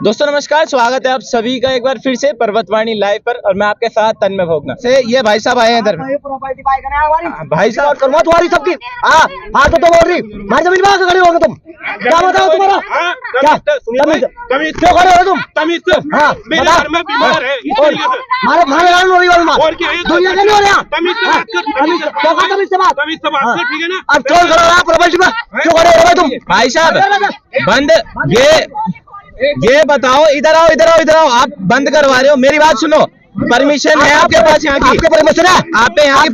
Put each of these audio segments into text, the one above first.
दोस्तों नमस्कार, स्वागत है आप सभी का एक बार फिर से पर्वतवाणी लाइव पर। और मैं आपके साथ तन्मय भोगना से ये भाई साहब आए हैं इधर। भाई साहब करवा तुम्हारी सबकी हाँ तो बोल रही हमारी जमीन में खड़े होगे तुम, क्या बताओ तुम्हारा क्या क्यों खड़े हो तुम? हाँ दुनिया के नहीं हो रहे अब क्यों खड़ा रहा प्रपंच में, क्यों खड़े हो तुम? भाई साहब बंद ये बताओ, इधर आओ इधर आओ इधर आओ, आप बंद करवा रहे हो? मेरी बात सुनो, परमिशन है आपके पास? यहाँ की आपके परमिशन है? आप पे यहाँ की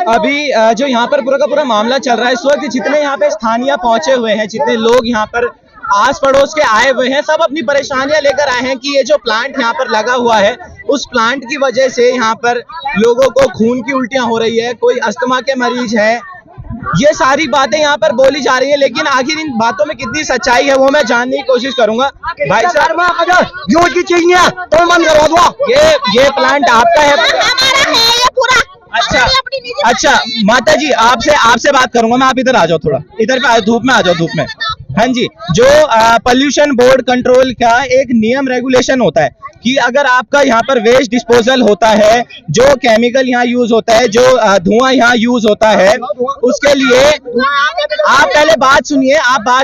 अभी जो यहाँ पर पूरा का पूरा मामला चल रहा है इस वक्त, जितने यहाँ पे स्थानीय पहुंचे हुए हैं, जितने लोग यहाँ पर आस पड़ोस के आए हुए हैं, सब अपनी परेशानियां लेकर आए हैं कि ये जो प्लांट यहाँ पर लगा हुआ है उस प्लांट की वजह से यहाँ पर लोगों को खून की उल्टियां हो रही है, कोई अस्थमा के मरीज है, ये सारी बातें यहाँ पर बोली जा रही है। लेकिन आखिर इन बातों में कितनी सच्चाई है वो मैं जानने की कोशिश करूंगा। भाई साहब यूज की चीज तो मन करवा दो, ये प्लांट आपका है? अच्छा माता जी आपसे बात करूंगा मैं, आप इधर आ जाओ, थोड़ा इधर पे धूप में आ जाओ, धूप में। हाँ जी, जो पोल्यूशन बोर्ड कंट्रोल का एक नियम रेगुलेशन होता है कि अगर आपका यहाँ पर वेस्ट डिस्पोजल होता है, जो केमिकल यहाँ यूज होता है, जो धुआं यहाँ यूज होता है, उसके लिए आप पहले बात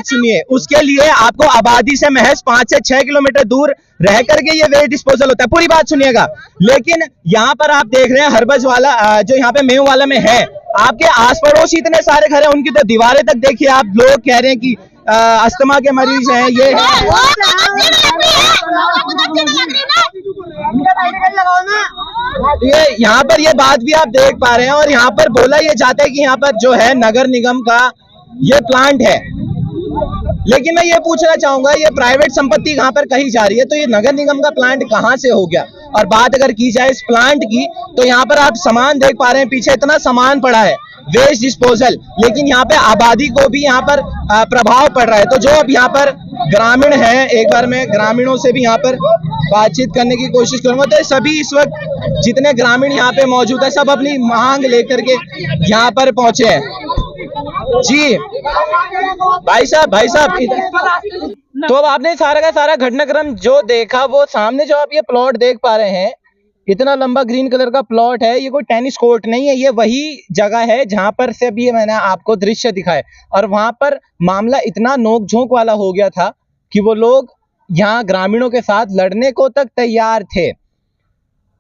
सुनिए, उसके लिए आपको आबादी से महज 5 से 6 किलोमीटर दूर रह करके ये वेस्ट डिस्पोजल होता है। पूरी बात सुनिएगा। लेकिन यहाँ पर आप देख रहे हैं हरबज वाला जो यहाँ पे मेव वाला में है, आपके आस पड़ोस इतने सारे घर हैं, उनकी तो दीवारें तक देखिए आप, लोग कह रहे हैं कि अस्थमा के मरीज हैं, ये है। ये यहाँ पर ये बात भी आप देख पा रहे हैं, और यहाँ पर बोला ये जाता है कि यहाँ पर जो है नगर निगम का ये प्लांट है। लेकिन मैं ये पूछना चाहूंगा, ये प्राइवेट संपत्ति कहाँ पर कही जा रही है, तो ये नगर निगम का प्लांट कहाँ से हो गया? और बात अगर की जाए इस प्लांट की, तो यहाँ पर आप सामान देख पा रहे हैं, पीछे इतना सामान पड़ा है वेस्ट डिस्पोजल, लेकिन यहाँ पे आबादी को भी यहाँ पर प्रभाव पड़ रहा है। तो जो अब यहाँ पर ग्रामीण है, एक बार मैं ग्रामीणों से भी यहाँ पर बातचीत करने की कोशिश करूंगा। तो सभी इस वक्त जितने ग्रामीण यहाँ पे मौजूद है, सब अपनी मांग लेकर के यहाँ पर पहुंचे हैं। जी भाई साहब तो अब आपने सारा का सारा घटनाक्रम जो देखा, वो सामने जो आप ये प्लॉट देख पा रहे हैं, इतना लंबा ग्रीन कलर का प्लॉट है, ये कोई टेनिस कोर्ट नहीं है, ये वही जगह है जहां पर से अभी मैंने आपको दृश्य दिखाए। और वहां पर मामला इतना नोकझोंक वाला हो गया था कि वो लोग यहाँ ग्रामीणों के साथ लड़ने को तक तैयार थे।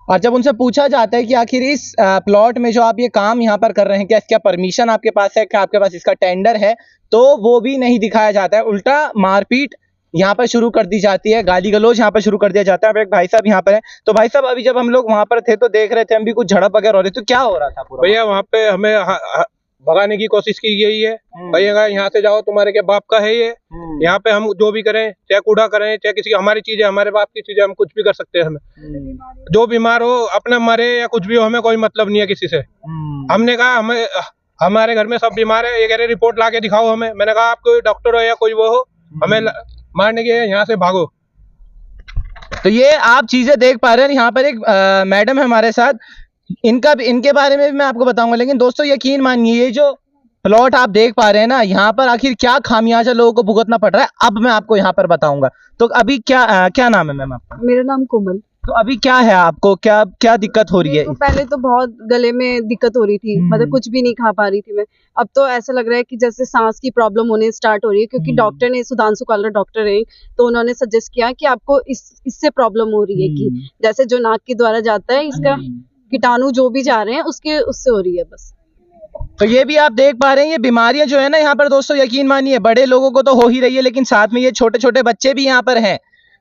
और जब उनसे पूछा जाता है कि आखिर इस प्लॉट में जो आप ये काम यहाँ पर कर रहे हैं, क्या इसका परमिशन आपके पास है, क्या आपके पास इसका टेंडर है, तो वो भी नहीं दिखाया जाता है। उल्टा मारपीट यहाँ पर शुरू कर दी जाती है, गाली गलौज यहाँ पर शुरू कर दिया जाता है। अब एक भाई साहब यहाँ पर है, तो भाई साहब अभी जब हम लोग वहां पर थे तो देख रहे थे हम भी कुछ झड़प वगैरह हो रही, तो क्या हो रहा था? भैया वहाँ पे हमें भगाने की कोशिश की गई है। भैया यहाँ से जाओ, तुम्हारे के बाप का है ये, यहाँ पे हम जो भी करें, चाहे कूड़ा करें, चाहे किसी हमारी चीज है, हमारे बाप की चीज है, हम कुछ भी कर सकते हैं। हमें जो बीमार हो, अपना मरे या कुछ भी हो, हमें कोई मतलब नहीं है किसी से। हमने कहा हमें हमारे घर में सब बीमार है, ये कह रहे रिपोर्ट ला के दिखाओ हमें। मैंने कहा आप कोई डॉक्टर हो या कोई वो हो, हमें मारने के यहाँ से भागो। तो ये आप चीजें देख पा रहे हैं। यहाँ पर एक मैडम है हमारे साथ, इनके बारे में भी मैं आपको बताऊंगा। लेकिन दोस्तों यकीन मानिए, ये जो प्लॉट आप देख पा रहे हैं ना, यहाँ पर आखिर क्या खामियाजा लोगों को भुगतना पड़ रहा है, अब मैं आपको यहाँ पर बताऊंगा। तो अभी क्या नाम है मैम आपका? मेरा नाम कोमल। तो अभी क्या है आपको, क्या क्या दिक्कत हो रही है? तो पहले तो बहुत गले में दिक्कत हो रही थी, मतलब कुछ भी नहीं खा पा रही थी मैं। अब तो ऐसा लग रहा है कि जैसे सांस की प्रॉब्लम होने स्टार्ट हो रही है, क्योंकि डॉक्टर ने, सुधांशु कालरा डॉक्टर है, तो उन्होंने सजेस्ट किया कि आपको इससे प्रॉब्लम हो रही है, कि जैसे जो नाक के द्वारा जाता है, इसका कीटाणु जो भी जा रहे हैं उससे हो रही है बस। तो ये भी आप देख पा रहे हैं, ये बीमारियां जो है ना यहाँ पर दोस्तों, यकीन मानिए बड़े लोगों को तो हो ही रही है, लेकिन साथ में ये छोटे छोटे बच्चे भी यहाँ पर हैं,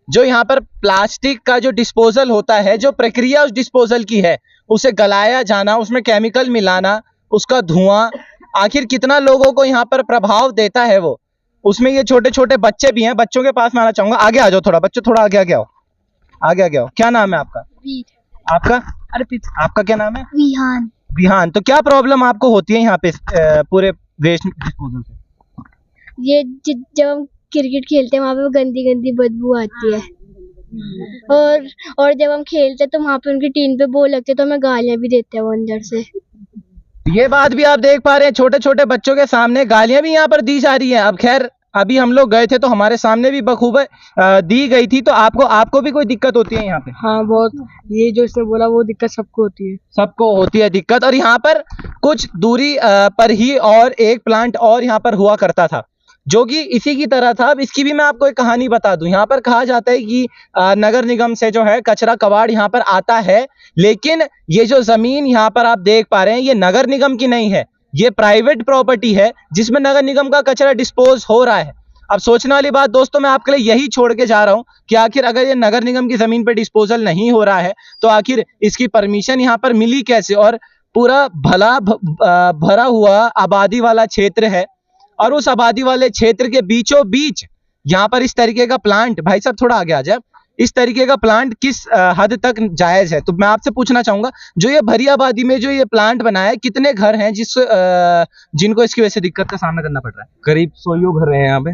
जो यहाँ पर प्लास्टिक का जो डिस्पोजल होता है, जो प्रक्रिया उस डिस्पोजल की है, उसे गलाया जाना, उसमें केमिकल मिलाना, उसका धुआं आखिर कितना लोगों को यहाँ पर प्रभाव देता है वो, उसमें ये छोटे छोटे बच्चे भी हैं। बच्चों के पास में आना चाहूंगा, आगे आ जाओ थोड़ा, बच्चों थोड़ा आगे आगे आओ, आगे आगे आओ। क्या नाम है आपका? आपका? अर्पित। आपका क्या नाम है? विहान। विहान। तो क्या प्रॉब्लम आपको होती है यहाँ पे पूरे वेस्ट डिस्पोजल से? ये जब हम क्रिकेट खेलते हैं वहाँ पे गंदी गंदी बदबू आती है, और जब हम खेलते हैं तो वहाँ पे उनकी टीम पे बॉल लगते तो हमें गालियां भी देते हैं वो अंदर से। ये बात भी आप देख पा रहे हैं, छोटे छोटे बच्चों के सामने गालियां भी यहाँ पर दी जा रही हैं। अब खैर अभी हम लोग गए थे तो हमारे सामने भी बखूबी दी गई थी। तो आपको भी कोई दिक्कत होती है यहाँ पे? हाँ बहुत, ये जो इसने बोला वो दिक्कत सबको होती है। सबको होती है दिक्कत। और यहाँ पर कुछ दूरी पर ही और एक प्लांट और यहाँ पर हुआ करता था, जो कि इसी की तरह था। अब इसकी भी मैं आपको एक कहानी बता दूं। यहाँ पर कहा जाता है कि नगर निगम से जो है कचरा कबाड़ यहाँ पर आता है, लेकिन ये जो जमीन यहाँ पर आप देख पा रहे हैं, ये नगर निगम की नहीं है, ये प्राइवेट प्रॉपर्टी है जिसमें नगर निगम का कचरा डिस्पोज हो रहा है। अब सोचने वाली बात दोस्तों, मैं आपके लिए यही छोड़ के जा रहा हूं कि आखिर अगर ये नगर निगम की जमीन पर डिस्पोजल नहीं हो रहा है तो आखिर इसकी परमिशन यहाँ पर मिली कैसे? और पूरा भरा हुआ आबादी वाला क्षेत्र है, और उस आबादी वाले क्षेत्र के बीचों बीच यहाँ पर इस तरीके का प्लांट, भाई साहब थोड़ा आगे आ जाए, इस तरीके का प्लांट किस हद तक जायज है? तो मैं आपसे पूछना चाहूंगा, जो ये भरी आबादी में जो ये प्लांट बना है, कितने घर हैं जिनको इसकी वजह से दिक्कत का सामना करना पड़ रहा है? करीब 100 घर हैं यहाँ पे,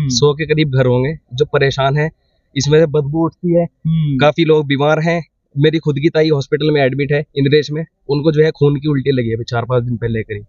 100 के करीब घर होंगे जो परेशान हैं। इसमें से बदबू उठती है, काफी लोग बीमार हैं। मेरी खुद की ताई हॉस्पिटल में एडमिट है इंद्रेश में, उनको जो है खून की उल्टी लगी है 4-5 दिन पहले करीब।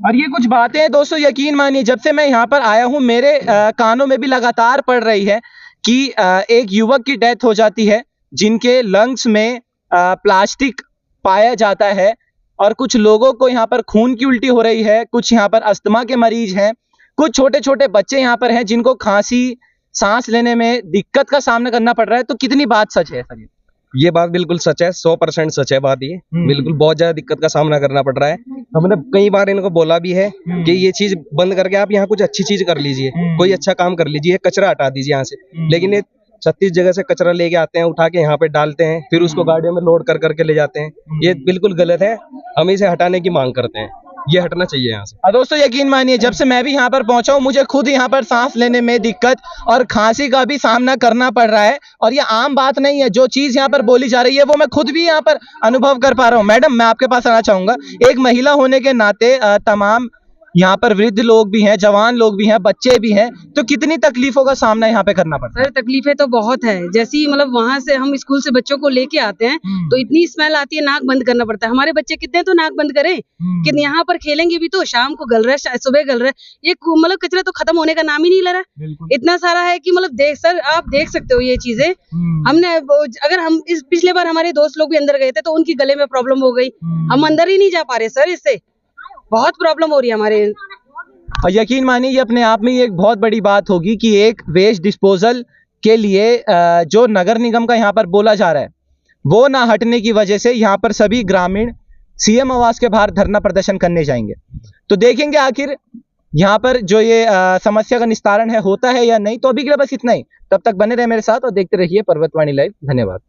और ये कुछ बातें दोस्तों यकीन मानिए, जब से मैं यहाँ पर आया हूँ मेरे कानों में भी लगातार पड़ रही है कि एक युवक की डेथ हो जाती है जिनके लंग्स में प्लास्टिक पाया जाता है, और कुछ लोगों को यहाँ पर खून की उल्टी हो रही है, कुछ यहाँ पर अस्थमा के मरीज हैं, कुछ छोटे छोटे बच्चे यहाँ पर हैं जिनको खांसी, सांस लेने में दिक्कत का सामना करना पड़ रहा है। तो कितनी बात सच है सर? ये बात बिल्कुल सच है, 100% सच है बात ये। बिल्कुल बहुत ज्यादा दिक्कत का सामना करना पड़ रहा है। हमने कई बार इनको बोला भी है कि ये चीज बंद करके आप यहाँ कुछ अच्छी चीज कर लीजिए, कोई अच्छा काम कर लीजिए, कचरा हटा दीजिए यहाँ से। लेकिन ये 36 जगह से कचरा लेके आते हैं, उठा के यहाँ पे डालते हैं, फिर उसको गाड़ियों में लोड कर करके ले जाते हैं। ये बिल्कुल गलत है, हम इसे हटाने की मांग करते हैं, ये हटना चाहिए यहाँ से। दोस्तों यकीन मानिए, जब से मैं भी यहाँ पर पहुंचा हूँ मुझे खुद यहाँ पर सांस लेने में दिक्कत और खांसी का भी सामना करना पड़ रहा है, और ये आम बात नहीं है। जो चीज यहाँ पर बोली जा रही है वो मैं खुद भी यहाँ पर अनुभव कर पा रहा हूँ। मैडम मैं आपके पास आना चाहूंगा, एक महिला होने के नाते तमाम यहाँ पर वृद्ध लोग भी हैं, जवान लोग भी हैं, बच्चे भी हैं, तो कितनी तकलीफों का सामना यहाँ पे करना पड़ता है? सर तकलीफें तो बहुत है। जैसे ही मतलब वहाँ से हम स्कूल से बच्चों को लेके आते हैं तो इतनी स्मेल आती है, नाक बंद करना पड़ता है। हमारे बच्चे कितने तो नाक बंद करें कि यहाँ पर खेलेंगे भी तो शाम को गल रहा है, सुबह गल रहा है। ये मतलब कचरा तो खत्म होने का नाम ही नहीं ले रहा, इतना सारा है कि मतलब देख सर आप देख सकते हो ये चीजें। हमने अगर हम इस पिछले बार हमारे दोस्त लोग भी अंदर गए थे तो उनकी गले में प्रॉब्लम हो गई, हम अंदर ही नहीं जा पा रहे सर, इससे बहुत प्रॉब्लम हो रही है हमारे। और यकीन मानिए ये अपने आप में एक बहुत बड़ी बात होगी कि एक वेस्ट डिस्पोजल के लिए जो नगर निगम का यहाँ पर बोला जा रहा है वो ना हटने की वजह से यहाँ पर सभी ग्रामीण सीएम आवास के बाहर धरना प्रदर्शन करने जाएंगे। तो देखेंगे आखिर यहाँ पर जो ये समस्या का निस्तारण है होता है या नहीं। तो अभी के लिए बस इतना ही, तब तक बने रहे मेरे साथ और देखते रहिए पर्वतवाणी लाइव। धन्यवाद।